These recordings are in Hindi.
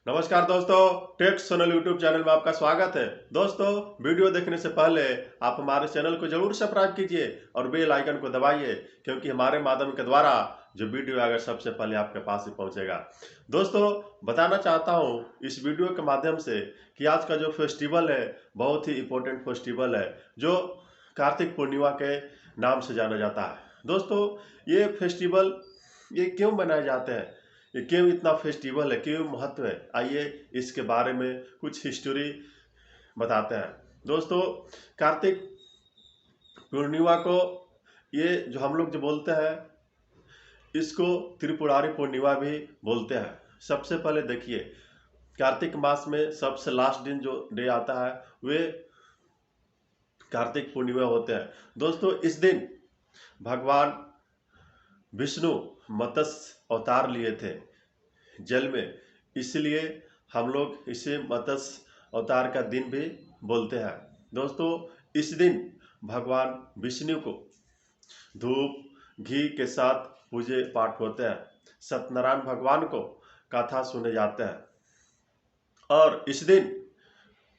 नमस्कार दोस्तों, टेक सोनल यूट्यूब चैनल में आपका स्वागत है। दोस्तों, वीडियो देखने से पहले आप हमारे चैनल को जरूर सब्सक्राइब कीजिए और बेल आइकन को दबाइए, क्योंकि हमारे माध्यम के द्वारा जो वीडियो आएगा सबसे पहले आपके पास ही पहुंचेगा। दोस्तों, बताना चाहता हूं इस वीडियो के माध्यम से कि आज का जो फेस्टिवल है बहुत ही इम्पोर्टेंट फेस्टिवल है, जो कार्तिक पूर्णिमा के नाम से जाना जाता है। दोस्तों, ये फेस्टिवल ये क्यों मनाए जाते हैं, ये क्यों इतना फेस्टिवल है, क्यों महत्व है, आइए इसके बारे में कुछ हिस्ट्री बताते हैं। दोस्तों, कार्तिक पूर्णिमा को ये जो हम लोग जो बोलते हैं, इसको त्रिपुरारी पूर्णिमा भी बोलते हैं। सबसे पहले देखिए, कार्तिक मास में सबसे लास्ट दिन जो डे आता है वे कार्तिक पूर्णिमा होते हैं। दोस्तों, इस दिन भगवान विष्णु मत्स्य अवतार लिए थे जल में, इसलिए हम लोग इसे मत्स्य अवतार का दिन भी बोलते हैं। दोस्तों, इस दिन भगवान विष्णु को धूप घी के साथ पूजे पाठ होते हैं। सत्यनारायण भगवान को कथा सुने जाते हैं और इस दिन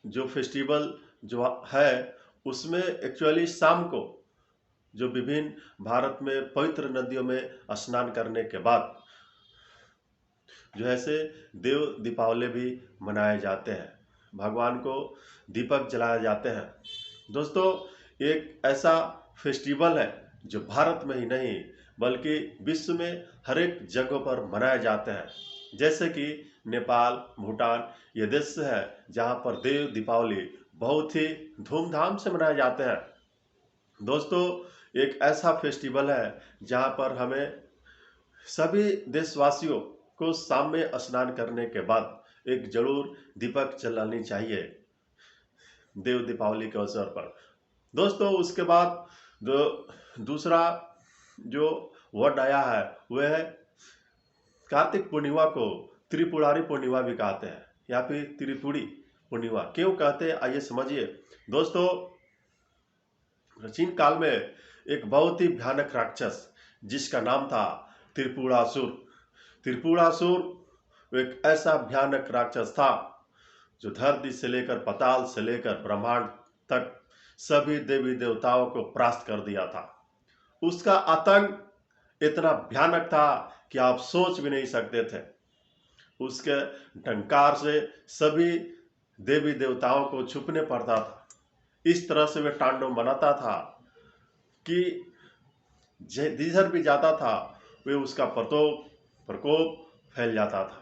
जो फेस्टिवल जो है उसमें एक्चुअली शाम को जो विभिन्न भारत में पवित्र नदियों में स्नान करने के बाद जो ऐसे देव दीपावली भी मनाए जाते हैं, भगवान को दीपक जलाए जाते हैं। दोस्तों, एक ऐसा फेस्टिवल है जो भारत में ही नहीं बल्कि विश्व में हर एक जगह पर मनाए जाते हैं। जैसे कि नेपाल, भूटान ये देश है जहाँ पर देव दीपावली बहुत ही धूमधाम से मनाए जाते हैं। दोस्तों, एक ऐसा फेस्टिवल है जहाँ पर हमें सभी देशवासियों को शाम में स्नान करने के बाद एक जरूर दीपक जलानी चाहिए देव दीपावली के अवसर पर। दोस्तों, उसके बाद जो दूसरा जो वर्ड आया है वह है कार्तिक पूर्णिमा को त्रिपुरारी पूर्णिमा भी कहते हैं या फिर त्रिपुरी पूर्णिमा क्यों कहते हैं, आइए समझिए। दोस्तों, प्राचीन काल में एक बहुत ही भयानक राक्षस जिसका नाम था त्रिपुरासुर। त्रिपुरासुर एक ऐसा भयानक राक्षस था जो धरती से लेकर पाताल से लेकर ब्रह्मांड तक सभी देवी देवताओं को परास्त कर दिया था। उसका आतंक इतना भयानक था कि आप सोच भी नहीं सकते थे। उसके डंकार से सभी देवी देवताओं को छुपने पड़ता था। इस तरह से वह तांडव बनाता था कि जिधर भी जाता था वे उसका प्रकोप फैल जाता था।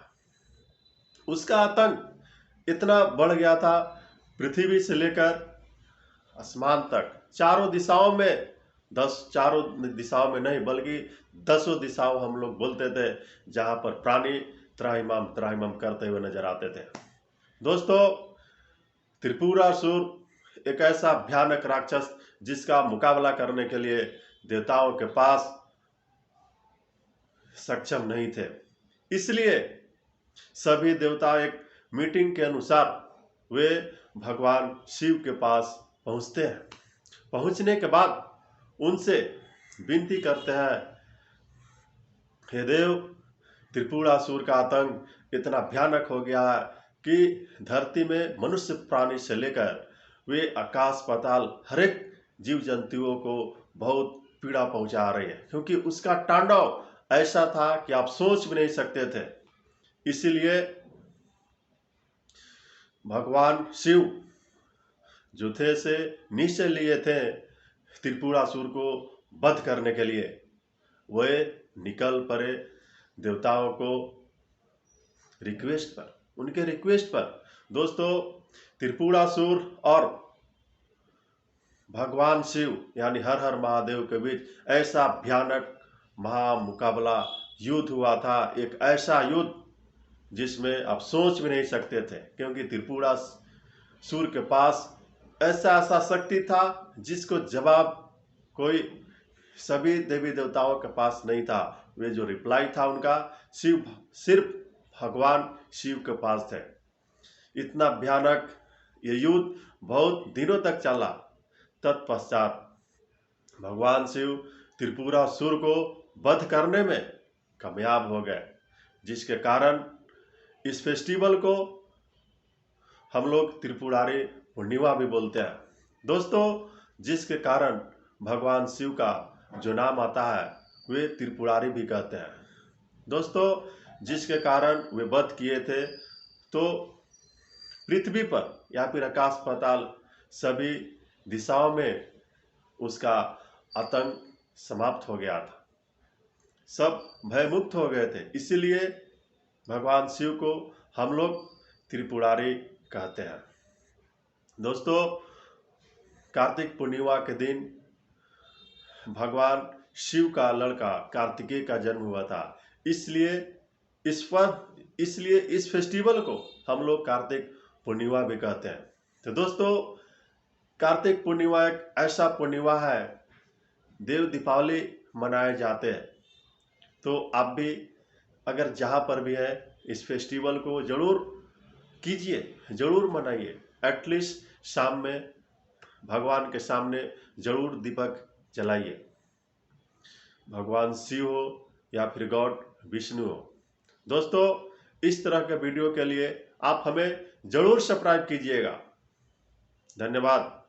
उसका आतंक इतना बढ़ गया था, पृथ्वी से लेकर आसमान तक चारों दिशाओं में, चारों दिशाओं में नहीं बल्कि 10 दिशाओं हम लोग बोलते थे, जहां पर प्राणी त्राहिमाम त्राहिमाम करते हुए नजर आते थे। दोस्तों, त्रिपुरासुर एक ऐसा भयानक राक्षस जिसका मुकाबला करने के लिए देवताओं के पास सक्षम नहीं थे। इसलिए सभी देवता एक मीटिंग के अनुसार वे भगवान शिव के पास पहुंचते हैं। पहुंचने के बाद उनसे विनती करते हैं, हे देव, त्रिपुरासुर का आतंक इतना भयानक हो गया है कि धरती में मनुष्य प्राणी से लेकर वे आकाश पाताल हर एक जीव जंतुओं को बहुत पीड़ा पहुंचा रहे हैं, क्योंकि उसका तांडव ऐसा था कि आप सोच भी नहीं सकते थे। इसीलिए भगवान शिव जो थे से निश्चय लिए थे त्रिपुरासुर को वध करने के लिए। वे निकल पड़े देवताओं को उनके रिक्वेस्ट पर। दोस्तों, त्रिपुरासुर और भगवान शिव यानी हर हर महादेव के बीच ऐसा भयानक महामुकाबला युद्ध हुआ था। एक ऐसा युद्ध जिसमें आप सोच भी नहीं सकते थे, क्योंकि त्रिपुरासुर के पास ऐसा ऐसा शक्ति था जिसको जवाब कोई सभी देवी देवताओं के पास नहीं था। वे जो रिप्लाई था उनका सिर्फ भगवान शिव के पास थे। इतना भयानक ये युद्ध बहुत दिनों तक चला। तत्पश्चात भगवान शिव त्रिपुरासुर को वध करने में कामयाब हो गए, जिसके कारण इस फेस्टिवल को हम लोग त्रिपुरारी पूर्णिमा भी बोलते हैं। दोस्तों, जिसके कारण भगवान शिव का जो नाम आता है वे त्रिपुरारी भी कहते हैं। दोस्तों, जिसके कारण वे वध किए थे, तो पृथ्वी पर या फिर आकाश पाताल सभी दिशाओं में उसका आतंक समाप्त हो गया था, सब भयमुक्त हो गए थे। इसीलिए भगवान शिव को हम लोग त्रिपुरारी कहते हैं। दोस्तों, कार्तिक पूर्णिमा के दिन भगवान शिव का लड़का कार्तिकेय का जन्म हुआ था। इसलिए इस फेस्टिवल को हम लोग कार्तिक पूर्णिमा भी कहते हैं। तो दोस्तों, कार्तिक पूर्णिमा एक ऐसा पूर्णिमा है, देव दीपावली मनाए जाते हैं। तो आप भी अगर जहाँ पर भी है इस फेस्टिवल को जरूर कीजिए, जरूर मनाइए। एटलीस्ट शाम में भगवान के सामने जरूर दीपक जलाइए, भगवान शिव हो या फिर गॉड विष्णु हो। दोस्तों, इस तरह के वीडियो के लिए आप हमें जरूर सब्सक्राइब कीजिएगा। धन्यवाद।